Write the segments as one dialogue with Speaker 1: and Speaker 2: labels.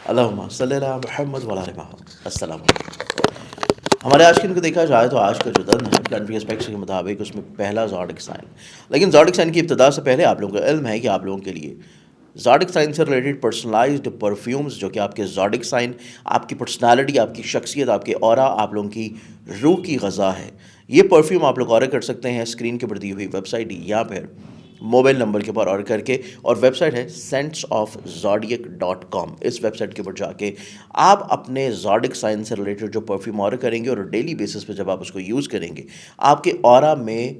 Speaker 1: اللہم صلی اللہ محمد وعلی آل محمد۔ السلام علیکم۔ ہمارے آج کے دن کو دیکھا جائے تو آج کا جو دن ہے پلانٹری اسپیکٹس کے مطابق اس میں پہلا زوڈک سائن، لیکن زوڈک سائن کی ابتدا سے پہلے آپ لوگوں کو علم ہے کہ آپ لوگوں کے لیے زوڈک سائن سے ریلیٹڈ پرسنلائزڈ پرفیومز جو کہ آپ کے زوڈک سائن، آپ کی پرسنالٹی، آپ کی شخصیت، آپ کے اورا، آپ لوگوں کی روح کی غذا ہے، یہ پرفیوم آپ لوگ آرڈر کر سکتے ہیں اسکرین کے اوپر دی ہوئی ویب سائٹ یا پھر موبائل نمبر کے اوپر آرڈر کر کے، اور ویب سائٹ ہے scentsofzodiac.com۔ اس ویب سائٹ کے اوپر جا کے آپ اپنے زوڈک سائن سے ریلیٹڈ جو پرفیوم آرڈر کریں گے اور ڈیلی بیسس پہ جب آپ اس کو یوز کریں گے، آپ کے اورا میں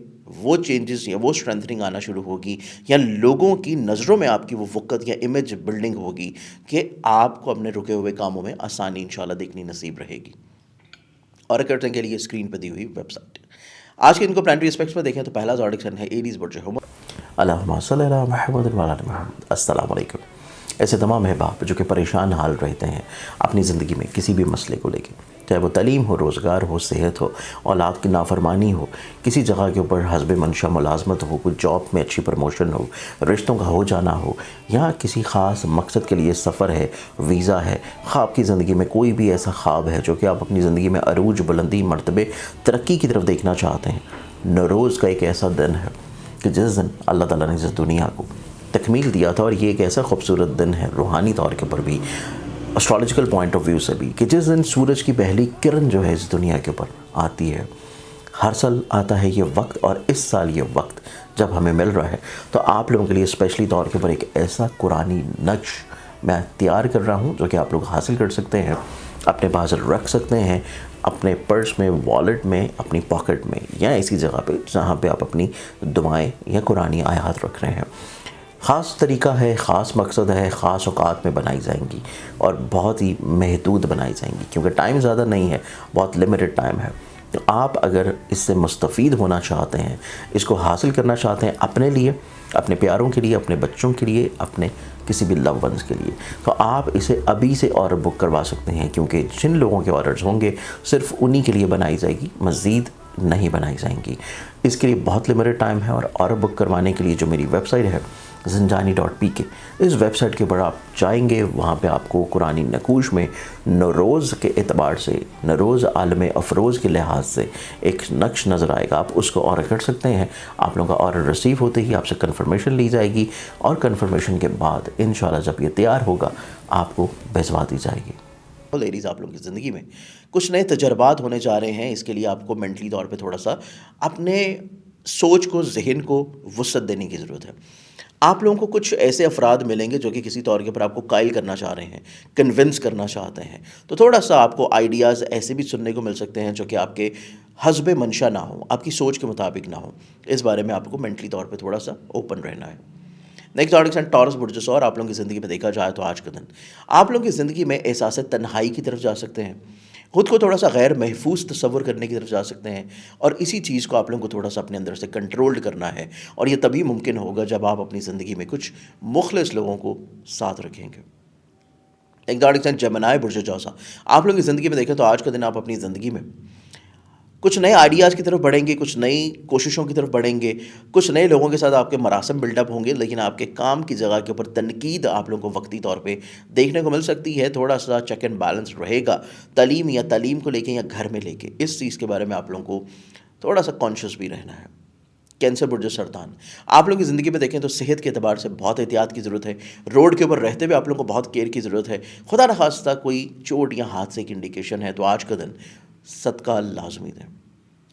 Speaker 1: وہ چینجز یا وہ اسٹرینتھنگ آنا شروع ہوگی، یا لوگوں کی نظروں میں آپ کی وہ وقت یا امیج بلڈنگ ہوگی کہ آپ کو اپنے رکے ہوئے کاموں میں آسانی انشاءاللہ دیکھنی نصیب رہے گی۔ آرڈر کرنے کے لیے اسکرین پہ دی ہوئی ویب سائٹ۔ آج کے ان کو پلانٹری اسپیکٹس میں دیکھیں تو پہلا زوڈک سائن ہے ایریز برج ہے۔ اللہم صلی اللہ محمد وعلی آل محمد۔ السلام علیکم۔ ایسے تمام احباب جو کہ پریشان حال رہتے ہیں اپنی زندگی میں کسی بھی مسئلے کو لے کے، چاہے وہ تعلیم ہو، روزگار ہو، صحت ہو، اولاد کی نافرمانی ہو، کسی جگہ کے اوپر حسب منشا ملازمت ہو، کوئی جاب میں اچھی پروموشن ہو، رشتوں کا ہو جانا ہو، یا کسی خاص مقصد کے لیے سفر ہے، ویزا ہے، خواب کی زندگی میں کوئی بھی ایسا خواب ہے جو کہ آپ اپنی زندگی میں عروج، بلندی، مرتبے، ترقی کی طرف دیکھنا چاہتے ہیں، نوروز کا ایک ایسا دن ہے کہ جس دن اللہ تعالیٰ نے اس دنیا کو تکمیل دیا تھا، اور یہ ایک ایسا خوبصورت دن ہے روحانی طور کے اوپر بھی، اسٹرالوجیکل پوائنٹ آف ویو سے بھی، کہ جس دن سورج کی پہلی کرن جو ہے اس دنیا کے اوپر آتی ہے۔ ہر سال آتا ہے یہ وقت، اور اس سال یہ وقت جب ہمیں مل رہا ہے تو آپ لوگوں کے لیے اسپیشلی طور کے اوپر ایک ایسا قرآنی نقش میں تیار کر رہا ہوں جو کہ آپ لوگ حاصل کر سکتے ہیں، اپنے پاس رکھ سکتے ہیں، اپنے پرس میں، والیٹ میں، اپنی پاکٹ میں، یا ایسی جگہ پہ جہاں پہ آپ اپنی دعائیں یا قرآنی آیات رکھ رہے ہیں۔ خاص طریقہ ہے، خاص مقصد ہے، خاص اوقات میں بنائی جائیں گی، اور بہت ہی محدود بنائی جائیں گی کیونکہ ٹائم زیادہ نہیں ہے، بہت لمیٹڈ ٹائم ہے۔ تو آپ اگر اس سے مستفید ہونا چاہتے ہیں، اس کو حاصل کرنا چاہتے ہیں اپنے لیے، اپنے پیاروں کے لیے، اپنے بچوں کے لیے، اپنے کسی بھی لو ونز کے لیے، تو آپ اسے ابھی سے آرڈر بک کروا سکتے ہیں، کیونکہ جن لوگوں کے آرڈرز ہوں گے صرف انہی کے لیے بنائی جائے گی، مزید نہیں بنائی جائیں گی۔ اس کے لیے بہت لمیٹڈ ٹائم ہے، اور آرڈر بک کروانے کے لیے جو میری ویب سائٹ ہے زنجانی.pk، اس ویب سائٹ کے اوپر آپ جائیں گے، وہاں پہ آپ کو قرآنی نقوش میں نوروز کے اعتبار سے، نوروز عالم افروز کے لحاظ سے ایک نقش نظر آئے گا، آپ اس کو آرڈر کر سکتے ہیں۔ آپ لوگوں کا آرڈر ریسیو ہوتے ہی آپ سے کنفرمیشن لی جائے گی، اور کنفرمیشن کے بعد انشاءاللہ جب یہ تیار ہوگا آپ کو بھیجوا دی جائے گی۔ لیڈیز، آپ لوگوں کی زندگی میں کچھ نئے تجربات ہونے جا رہے ہیں، اس کے لیے آپ کو مینٹلی طور پہ تھوڑا سا اپنے سوچ کو، ذہن کو وسعت دینے کی ضرورت ہے۔ آپ لوگوں کو کچھ ایسے افراد ملیں گے جو کہ کسی طور کے اوپر آپ کو قائل کرنا چاہ رہے ہیں، کنونس کرنا چاہتے ہیں، تو تھوڑا سا آپ کو آئیڈیاز ایسے بھی سننے کو مل سکتے ہیں جو کہ آپ کے حسب منشا نہ ہوں، آپ کی سوچ کے مطابق نہ ہوں۔ اس بارے میں آپ کو مینٹلی طور پہ تھوڑا سا اوپن رہنا ہے۔ نیکسٹ زوڈک سائن ٹورس برج، اور آپ لوگوں کی زندگی میں دیکھا جائے تو آج کا دن آپ لوگوں کی زندگی میں احساس تنہائی کی طرف جا سکتے ہیں، خود کو تھوڑا سا غیر محفوظ تصور کرنے کی طرف جا سکتے ہیں، اور اسی چیز کو آپ لوگوں کو تھوڑا سا اپنے اندر سے کنٹرولڈ کرنا ہے، اور یہ تبھی ممکن ہوگا جب آپ اپنی زندگی میں کچھ مخلص لوگوں کو ساتھ رکھیں گے۔ ایک زوڈک سائن جیمنائی برج جوزا، آپ لوگوں کی زندگی میں دیکھیں تو آج کا دن آپ اپنی زندگی میں کچھ نئے آئیڈیاز کی طرف بڑھیں گے، کچھ نئی کوششوں کی طرف بڑھیں گے، کچھ نئے لوگوں کے ساتھ آپ کے مراسم بلڈ اپ ہوں گے، لیکن آپ کے کام کی جگہ کے اوپر تنقید آپ لوگوں کو وقتی طور پہ دیکھنے کو مل سکتی ہے۔ تھوڑا سا چیک اینڈ بیلنس رہے گا، تعلیم کو لے کے یا گھر میں لے کے، اس چیز کے بارے میں آپ لوگوں کو تھوڑا سا کانشیس بھی رہنا ہے۔ کینسر برج سرطان، آپ لوگوں کی زندگی میں دیکھیں تو صحت کے اعتبار سے بہت احتیاط کی ضرورت ہے، روڈ کے اوپر رہتے ہوئے آپ لوگوں کو بہت کیئر کی ضرورت ہے، خدا نخواستہ کوئی چوٹ یا حادثے کی انڈیکیشن ہے تو آج کا دن صدقہ لازمی دیں۔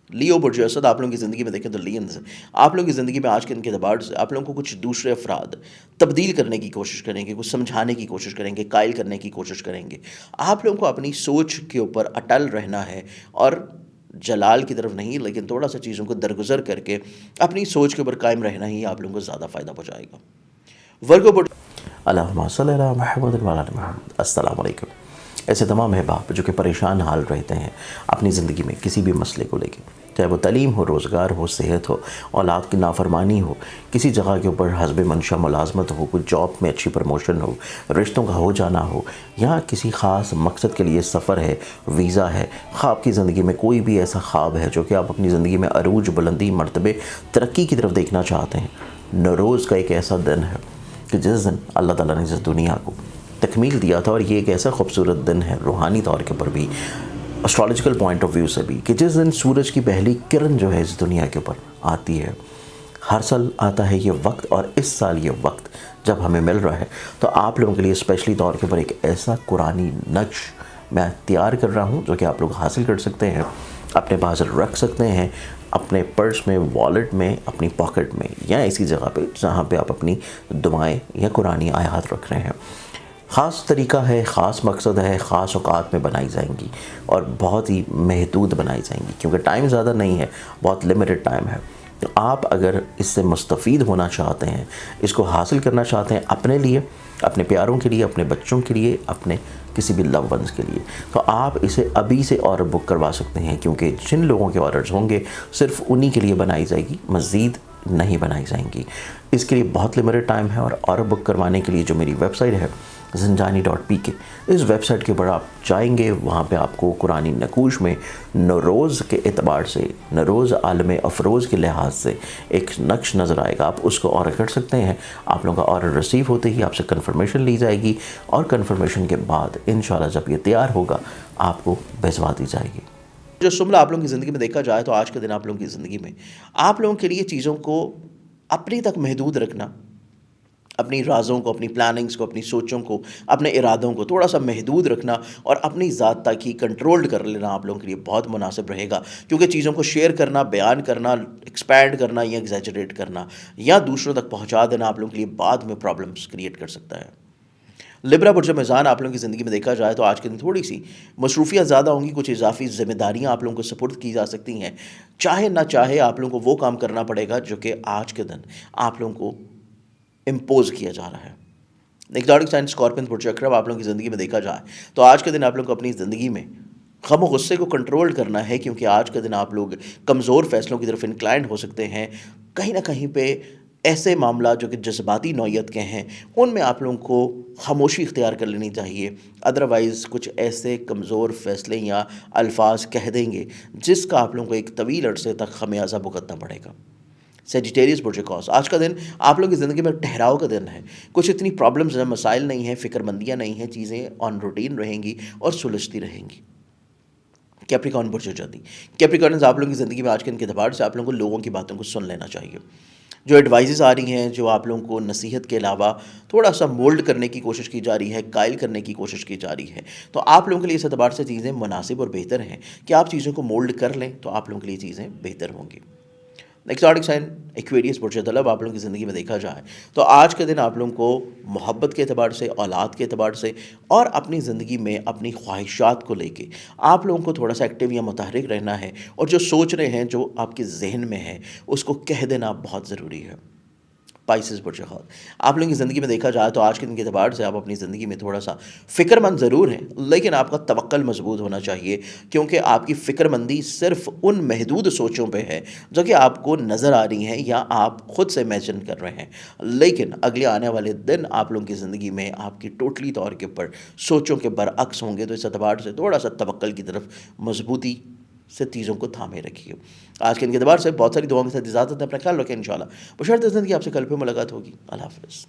Speaker 1: لیو برج اسد، آپ لوگوں کی زندگی میں دیکھیں تو لینز، آپ لوگوں کی زندگی میں آج کے دن کے اعتبار سے آپ لوگوں کو کچھ دوسرے افراد تبدیل کرنے کی کوشش کریں گے، کچھ سمجھانے کی کوشش کریں گے، قائل کرنے کی کوشش کریں گے۔ آپ لوگوں کو اپنی سوچ کے اوپر اٹل رہنا ہے، اور جلال کی طرف نہیں، لیکن تھوڑا سا چیزوں کو درگزر کر کے اپنی سوچ کے اوپر قائم رہنا ہی آپ لوگوں کو زیادہ فائدہ پہنچائے گا۔ ورگو برج، اللہم صلی اللہ محمد وعلی آل محمد۔ السلام علیکم۔ ایسے تمام احباب جو کہ پریشان حال رہتے ہیں اپنی زندگی میں کسی بھی مسئلے کو لے کے، چاہے وہ تعلیم ہو، روزگار ہو، صحت ہو، اولاد کی نافرمانی ہو، کسی جگہ کے اوپر حسب منشا ملازمت ہو، کوئی جاب میں اچھی پروموشن ہو، رشتوں کا ہو جانا ہو، یا کسی خاص مقصد کے لیے سفر ہے، ویزا ہے، خواب کی زندگی میں کوئی بھی ایسا خواب ہے جو کہ آپ اپنی زندگی میں عروج، بلندی، مرتبے، ترقی کی طرف دیکھنا چاہتے ہیں، نوروز کا ایک ایسا دن ہے کہ جس دن اللہ تعالیٰ نے اس دنیا کو تکمیل دیا تھا، اور یہ ایک ایسا خوبصورت دن ہے روحانی طور کے اوپر بھی، اسٹرالوجیکل پوائنٹ آف ویو سے بھی، کہ جس دن سورج کی پہلی کرن جو ہے اس دنیا کے اوپر آتی ہے۔ ہر سال آتا ہے یہ وقت، اور اس سال یہ وقت جب ہمیں مل رہا ہے تو آپ لوگوں کے لیے اسپیشلی طور کے اوپر ایک ایسا قرآنی نقش میں تیار کر رہا ہوں جو کہ آپ لوگ حاصل کر سکتے ہیں، اپنے پاس رکھ سکتے ہیں، اپنے پرس میں، والیٹ میں، اپنی پاکٹ میں، یا ایسی جگہ پہ جہاں پہ آپ اپنی دعائیں یا قرآنی آیات رکھ رہے ہیں۔ خاص طریقہ ہے، خاص مقصد ہے، خاص اوقات میں بنائی جائیں گی، اور بہت ہی محدود بنائی جائیں گی، کیونکہ ٹائم زیادہ نہیں ہے، بہت لمیٹڈ ٹائم ہے۔ تو آپ اگر اس سے مستفید ہونا چاہتے ہیں، اس کو حاصل کرنا چاہتے ہیں اپنے لیے، اپنے پیاروں کے لیے، اپنے بچوں کے لیے، اپنے کسی بھی لو ونس کے لیے، تو آپ اسے ابھی سے آرڈر بک کروا سکتے ہیں، کیونکہ جن لوگوں کے آرڈرز ہوں گے صرف انہی کے لیے بنائی جائے گی، مزید نہیں بنائی جائیں گی۔ اس کے لیے بہت لمیٹڈ ٹائم ہے، اور آرڈر بک کروانے کے لیے جو میری ویب سائٹ ہے زنجانی.pk، اس ویب سائٹ کے اوپر آپ جائیں گے، وہاں پہ آپ کو قرآنی نقوش میں نوروز کے اعتبار سے، نوروز عالم افروز کے لحاظ سے ایک نقش نظر آئے گا، آپ اس کو آرڈر کر سکتے ہیں۔ آپ لوگوں کا آرڈر ریسیو ہوتے ہی آپ سے کنفرمیشن لی جائے گی، اور کنفرمیشن کے بعد انشاءاللہ جب یہ تیار ہوگا آپ کو بھجوا دی جائے گی۔ جو شملہ آپ لوگوں کی زندگی میں دیکھا جائے تو آج کے دن آپ لوگوں کی زندگی میں آپ لوگوں کے لیے چیزوں کو اپنی تک محدود رکھنا، اپنی رازوں کو، اپنی پلاننگز کو، اپنی سوچوں کو، اپنے ارادوں کو تھوڑا سا محدود رکھنا، اور اپنی ذات تک ہی کنٹرولڈ کر لینا آپ لوگوں کے لیے بہت مناسب رہے گا، کیونکہ چیزوں کو شیئر کرنا، بیان کرنا، ایکسپینڈ کرنا یا ایگزیجریٹ کرنا یا دوسروں تک پہنچا دینا آپ لوگوں کے لیے بعد میں پرابلمس کریٹ کر سکتا ہے۔ لبرا برج میزان آپ لوگوں کی زندگی میں دیکھا جائے تو آج کے دن تھوڑی سی مصروفیات زیادہ ہوں گی، کچھ اضافی ذمہ داریاں آپ لوگوں کو سپرد کی جا سکتی ہیں، چاہے نہ چاہے آپ لوگوں کو وہ کام کرنا پڑے گا جو کہ آج کے دن آپ لوگوں کو امپوز کیا جا رہا ہے۔ ایگزاٹک سائن اسکارپین برج اکرم آپ لوگوں کی زندگی میں دیکھا جائے تو آج کے دن آپ لوگوں کو اپنی زندگی میں غم و غصے کو کنٹرول کرنا ہے، کیونکہ آج کے دن آپ لوگ کمزور فیصلوں کی طرف انکلائنڈ ہو سکتے ہیں۔ کہیں نہ کہیں پہ ایسے معاملات جو کہ جذباتی نوعیت کے ہیں ان میں آپ لوگوں کو خاموشی اختیار کر لینی چاہیے، ادروائز کچھ ایسے کمزور فیصلے یا الفاظ کہہ دیں گے جس کا آپ لوگوں کو ایک طویل عرصے تک خمیازہ بھگتنا پڑے گا۔ سیجیٹیریس برج اکوس آج کا دن آپ لوگوں کی زندگی میں ٹھہراؤ کا دن ہے، کچھ اتنی پرابلمز ہیں، مسائل نہیں ہیں، فکر مندیاں نہیں ہیں، چیزیں آن روٹین رہیں گی اور سلجھتی رہیں گی۔ کیپریکارن برج جاتی کیپریکارنز آپ لوگوں کی زندگی میں آج کے دن کے اعتبار سے آپ لوگوں کو لوگوں کی باتوں کو سن لینا چاہیے، جو ایڈوائزز آ رہی ہیں، جو آپ لوگوں کو نصیحت کے علاوہ تھوڑا سا مولڈ کرنے کی کوشش کی جا رہی ہے، قائل کرنے کی کوشش کی جا رہی ہے، تو آپ لوگوں کے لیے اس اعتبار سے چیزیں مناسب اور بہتر ہیں کہ آپ چیزوں کو مولڈ کر لیں، تو آپ لوگوں کے لیے چیزیں بہتر ہوں گی۔ ایکزاٹک سائن ایکویریس برج طلب آپ لوگوں کی زندگی میں دیکھا جائے تو آج کے دن آپ لوگوں کو محبت کے اعتبار سے، اولاد کے اعتبار سے، اور اپنی زندگی میں اپنی خواہشات کو لے کے آپ لوگوں کو تھوڑا سا ایکٹیو یا متحرک رہنا ہے، اور جو سوچ رہے ہیں، جو آپ کے ذہن میں ہے، اس کو کہہ دینا بہت ضروری ہے۔ پائسز برج خود آپ لوگوں کی زندگی میں دیکھا جائے تو آج کے دن کے اعتبار سے آپ اپنی زندگی میں تھوڑا سا فکر مند ضرور ہیں، لیکن آپ کا توکل مضبوط ہونا چاہیے، کیونکہ آپ کی فکر مندی صرف ان محدود سوچوں پہ ہے جو کہ آپ کو نظر آ رہی ہیں یا آپ خود سے امیجن کر رہے ہیں، لیکن اگلے آنے والے دن آپ لوگوں کی زندگی میں آپ کی ٹوٹلی طور کے اوپر سوچوں کے برعکس ہوں گے، تو اس اعتبار سے تھوڑا سا توکل کی طرف مضبوطی سے چیزوں کو تھامے رکھیے۔ آج کے ان کے اعتبار سے بہت ساری دعاؤں کے ساتھ اجازت ہے، اپنا خیال رکھیں، انشاءاللہ بشرط زندگی آپ سے کل پہ ملاقات ہوگی۔ اللہ حافظ۔